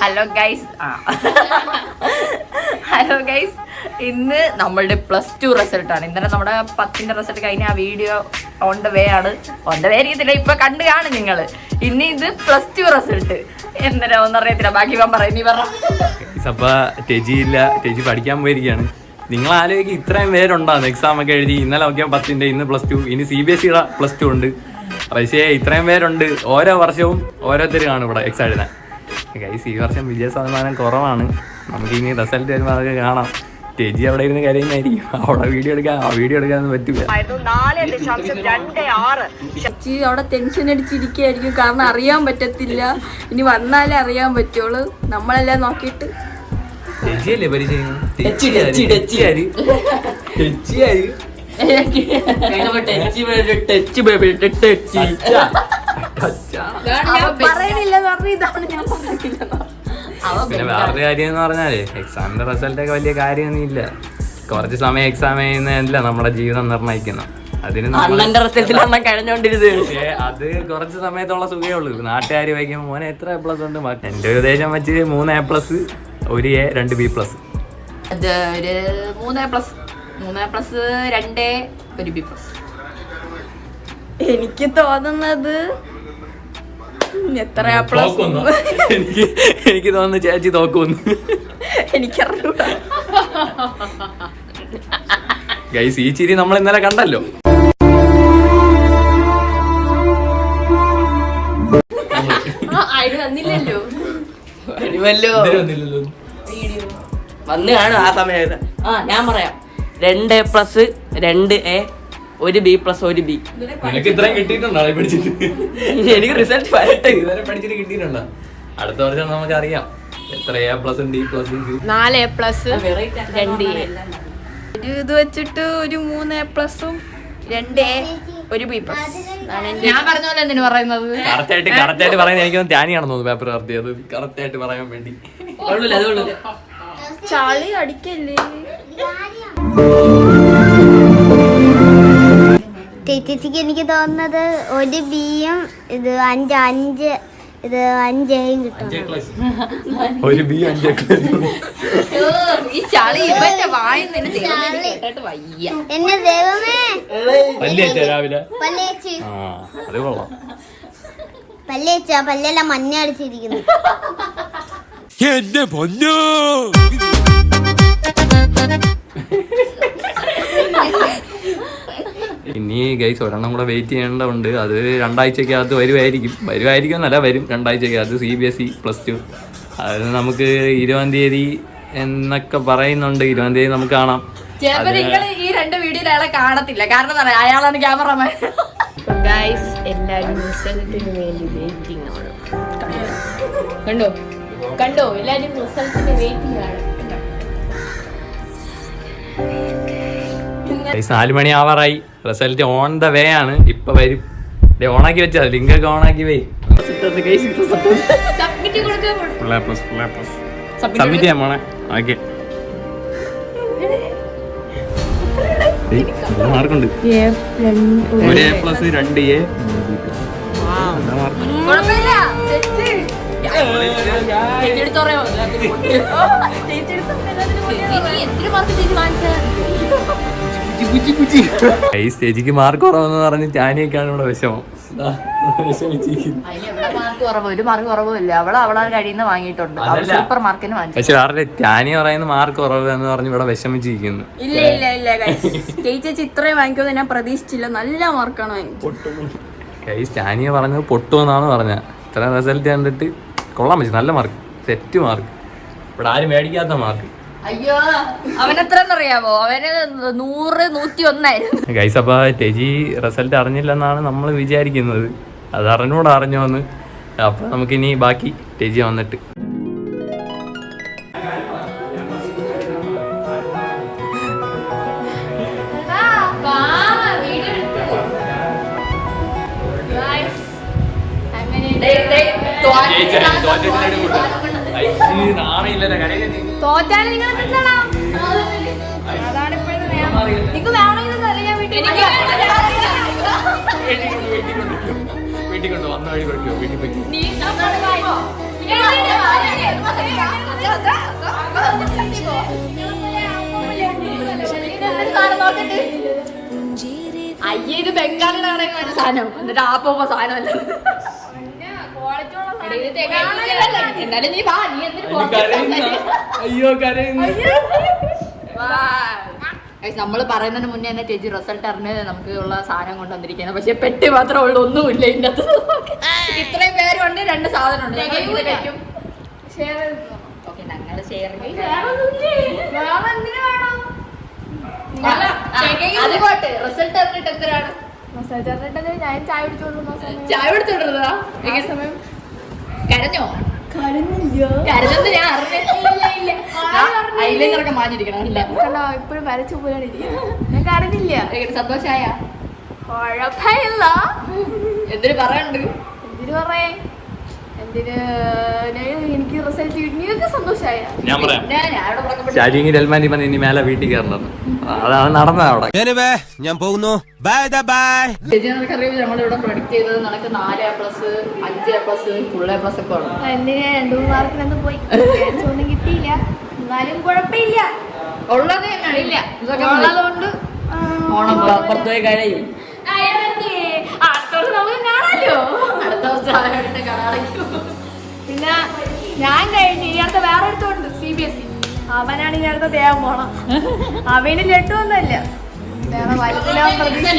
Hello guys ഇന്ന് നമ്മളുടെ +2 റിസൾട്ടാണ്. ഇന്നലെ നമ്മുടെ 10ന്റെ റിസൾട്ട് കഴിഞ്ഞ ആ വീഡിയോ ഓൺ ദ വേ ആണ്. ഓൺ ദ വേ അറിയത്തില്ല, ഇപ്പൊ കണ്ടു കാണും നിങ്ങള്. ഇനി ഇത് +2 റിസൾട്ട് എന്താ ഒന്നും അറിയത്തില്ല. ബാക്കി ഞാൻ പറ, നീ പറ. ടെജി പഠിക്കാൻ പോയിരിക്കുകയാണ്. നിങ്ങൾ ആലോചിക്കും ഇത്രയും പേരുണ്ടാകുന്നു. എക്സാം ഒക്കെ എഴുതി ഇന്നലെ നോക്കിയാൽ 10ന്റെ ഇന്ന് +2, ഇനി CBSE +2 ഉണ്ട്. പക്ഷേ ഇത്രയും പേരുണ്ട്. ഓരോ വർഷവും ഓരോരുത്തർ കാണും ഇവിടെ എക്സാം എഴുതാൻ. ഗൈസ്, ഈ വർഷം വിജയ ശതമാനം കുറവാണ്. നമുക്ക് ഇനി റിസൾട്ട് വരുമ്പോൾ അതൊക്കെ കാണാം. ടെജി അവിടെ ഇരുന്ന് കരയുന്നതായിരിക്കും. അവിടെ വീഡിയോ എടുക്കാനൊന്നും പറ്റില്ല. അവിടെ ടെൻഷൻ അടിച്ചിരിക്കുകയായിരിക്കും, കാരണം അറിയാൻ പറ്റത്തില്ല. ഇനി വന്നാലേ അറിയാൻ പറ്റുള്ളൂ. നമ്മളെല്ലാം നോക്കിയിട്ട് ടെജിയല്ലേ പരിചയം. പിന്നെ വേറൊരു കാര്യം എന്ന് പറഞ്ഞാലേ എക്സാമിന്റെ റിസൾട്ട് ഒക്കെ വലിയ കാര്യമൊന്നും ഇല്ല. കുറച്ച് സമയം എക്സാം ചെയ്യുന്നതല്ല നമ്മുടെ ജീവിതം നിർണ്ണയിക്കുന്നത്. അതിന് പക്ഷേ അത് കുറച്ച് സമയത്തുള്ള സുഖമേ ഉള്ളൂ. നാട്ടുകാർ വയ്ക്കുമ്പോൾ മോനെ എത്ര A+ ഉണ്ട്? എന്റെ ഉദ്ദേശം വെച്ച് 3 A+, 1 A, 2 B+. അത് ഒരു 3 A+, 2 A, 1 B+. എനിക്ക് തോന്നുന്നത് എത്ര എനിക്ക് തോന്നുന്നു ചേച്ചി തോക്കുമെന്ന്. എനിക്കറിഞ്ഞൂടാ. ഗൈസ്, ഈ ചിരി നമ്മൾ ഇന്നലെ കണ്ടല്ലോ. വന്ന് കാണും ആ സമയത്ത്. ഞാൻ പറയാം 2 A+, 2 A, 1 B+, 1 B. നിനക്ക് ഇത്രയും കിട്ടിയിട്ടുണ്ടോ പഠിച്ചിട്ട്? എനിക്ക് റിസൾട്ട് വരട്ടെ. ഇതുവരെ പഠിച്ചിട്ട് കിട്ടിയിട്ടുണ്ടോ? അടുത്ത വർഷം നമുക്ക് അറിയാം എത്ര A+, D+. 4 A+, 2 A. ഇത് വെച്ചിട്ട് ഒരു 3 A+, 2 A, 1 B+. ഞാൻ പറഞ്ഞ പോലെ എന്തിനു പറയുന്നത്? കറക്റ്റായിട്ട് പറയുന്നത് എനിക്ക് ധ്യാനിയാണെന്ന് തോന്നുന്നു. പേപ്പർ നടത്തിയത് കറക്റ്റായിട്ട് പറയാൻ വേണ്ടി. ചളി അടിക്കല്ലേ. ചേച്ചിക്ക് എനിക്ക് തോന്നുന്നത് 1 B-യും ഇത് 5 A-യും കിട്ടും. 1 B, 5 A. ഈ ചളി ഇവന്റെ വായിന്ന് കേട്ടിട്ട് വയ്യ. എന്നെ ദൈവമേ, രാവിലെ അത് കൊള്ളാം. പല്ലെല്ലാം മഞ്ഞ അടിച്ചിരിക്കുന്നു. എന്റെ പൊന്നോ. ഇനി ഗൈസ് ഒരെണ്ണം കൂടെ വെയിറ്റ് ചെയ്യേണ്ടതുണ്ട്. അത് 2 ആഴ്ചക്കകത്ത് വരുമായിരിക്കും എന്നല്ല, വരും 2 ആഴ്ചക്കകത്ത്. CBSE +2 അത് നമുക്ക് 20-ാം തീയതി എന്നൊക്കെ പറയുന്നുണ്ട്. 20-ാം തീയതി നമുക്ക് കാണാം. ചിലപ്പോ നിങ്ങൾ ഈ 2 വീഡിയോയിൽ അയാളെ കാണത്തില്ല. കാരണം എന്താ പറയാ, അയാളാണ് ക്യാമറമാൻ. ഗൈസ്, എല്ലാരും റിസൾട്ടിന് വേണ്ടി വെയിറ്റിംഗ് ആണ്. കണ്ടോ എല്ലാരും റിസൾട്ടിന് വെയിറ്റിംഗ് ആണ്. 4 മണി ആവാറായി. റിസൾട്ട് ഓൺ ദ വേ ആണ്. ഇപ്പൊ വരും. ഓണാക്കി വെച്ചാ ലിങ്ക് ഒക്കെ ഓണാക്കി പോയി. സബ്മിറ്റ് ചെയ്യാൻ പോണേ. ഓക്കെ, മാർക്കുണ്ട്. 1 A+, 2 A. സ്റ്റേജിക്ക് മാർക്ക് കുറവെന്ന് പറഞ്ഞ് ടാനിയൊക്കെയാണ് ഇവിടെ വിഷമം. ഒരു മാർക്ക് കുറവില്ല. അവളാണ് കഴിയുന്ന വാങ്ങിയിട്ടുണ്ട്. സൂപ്പർ മാർക്കിന് വാങ്ങിച്ചു. പക്ഷെ വേറെ ടാനി പറയുന്ന മാർക്ക് കുറവ് എന്ന് പറഞ്ഞ് ഇവിടെ വിഷമിച്ചിരിക്കുന്നു. ഇല്ല ചേച്ചി ഇത്രയും വാങ്ങിക്കുമെന്ന് ഞാൻ പ്രതീക്ഷിച്ചില്ല. നല്ല മാർക്കാണ് വാങ്ങിച്ചത്. ടാനിയ പറഞ്ഞത് പൊട്ടുമെന്നാണ് പറഞ്ഞത്. ഇത്ര റിസൾട്ട് കണ്ടിട്ട് കൊള്ളാൻ പറ്റും. നല്ല മാർക്ക്, സെറ്റ് മാർക്ക്, ഇവിടെ ആരും മേടിക്കാത്ത മാർക്ക്. അയ്യോ, അവനെത്രന്നറിയാമോ? അവന് 100, 101 ഗൈസ്, അപ്പൊ ടെജി റിസൾട്ട് അറിഞ്ഞില്ലെന്നാണ് നമ്മൾ വിചാരിക്കുന്നത്. അത് അറിഞ്ഞോന്ന്. അപ്പൊ നമുക്കിനി ബാക്കി ടെജി വന്നിട്ട്. തോറ്റാണ് നിങ്ങൾ എന്താണ്? അതാണ് ഇപ്പോഴത്തെ നിയമം. നിങ്ങൾക്ക് വേണമെങ്കിൽ ഞാൻ വീട്ടിൽ വീട്ടിൽ കൊണ്ട് വന്ന വഴി പഠിക്കോ. വീട്ടിൽ പോയി അയ്യ ഇത് ബംഗാളിയുടെ കടയിൽ സാധനം എന്നിട്ട് ആ പോകുമ്പോ സാധനമല്ല എന്നാലും നീ വാ നീ അയ്യോ കരയുന്നു. നമ്മൾ പറയുന്നതിന് മുന്നേ തന്നെ ചേച്ചി റിസൾട്ട് അറിഞ്ഞ് നമുക്ക് ഉള്ള സാധനം കൊണ്ടുവന്നിരിക്കുന്നത് പക്ഷെ പെട്ടി മാത്രമേ ഉള്ളൂ ഒന്നുമില്ല ഇതിന്റെ അകത്ത് ഇത്രയും പേരുണ്ട് 2 സാധനം ഉണ്ട് ഞങ്ങള് ഷെയർ അതുപോട്ടെ റിസൾട്ട് അറിഞ്ഞിട്ട് എത്രയാണ് ഞാൻ ചായ കുടിച്ചോളൂ ചായ എടുത്തോണ്ടിരുന്നതാ എങ്ങനെ സമയം കരഞ്ഞോ കരഞ്ഞെന്ന് ഞാൻ അറിഞ്ഞില്ല അതിലേക്കൊക്കെ മാഞ്ഞിരിക്കണം അല്ല ഇപ്പോഴും വരച്ച പോലെയാണ് ഇരിക്കുന്നത് ഞങ്ങൾക്ക് അറിഞ്ഞില്ല സന്തോഷായ കുഴപ്പമില്ല എന്തിനു പറയണ്ട് എന്തിനു പറയേ എന്തിന് എനിക്ക് റിസൾട്ട് കിട്ടി നിങ്ങൾക്ക് സന്തോഷമായ ഞാൻ പറയാം ഞാനിവിടെ പുറകെ ശാരിയെങ്കിൽ ഡൽമാനി പറഞ്ഞ് ഇനി മേലെ വീട്ടിൽ കയറണം അതാണ് നടന്നത് അവിടെ. ഞാൻ പോകുന്നു ബൈ ബൈ. ചേച്ചി നമുക്കറിയാം നമ്മളിവിടെ പ്രൊഡിക്ട് ചെയ്തത് നടക്ക് 4A+, 5A+, ഫുൾ A+ ഒക്കെ ഉള്ളു എന്തിനാ 2-3 മാർക്കിനൊന്നും പോയി ഒന്നും കിട്ടിയില്ല എന്നാലും കുഴപ്പമില്ല ഉള്ളത് തന്നെയാണ് ഇതൊക്കെ ഉള്ളതുകൊണ്ട് ഓണം അപ്പുറത്ത് പോയി കഴിയും. അടുത്ത വർഷം നമുക്ക് കാണാലോ. അടുത്ത ദിവസം ആരുടെ കട പിന്നെ ഞാൻ കഴിഞ്ഞ് ഈ അടുത്ത വേറെ അടുത്തുണ്ട് CBSE അവനാണ് ഈ അടുത്ത ദേവം പോണം അവന് ലഡുവൊന്നുമല്ല വേറെ വലുതിലാവും പ്രതീക്ഷ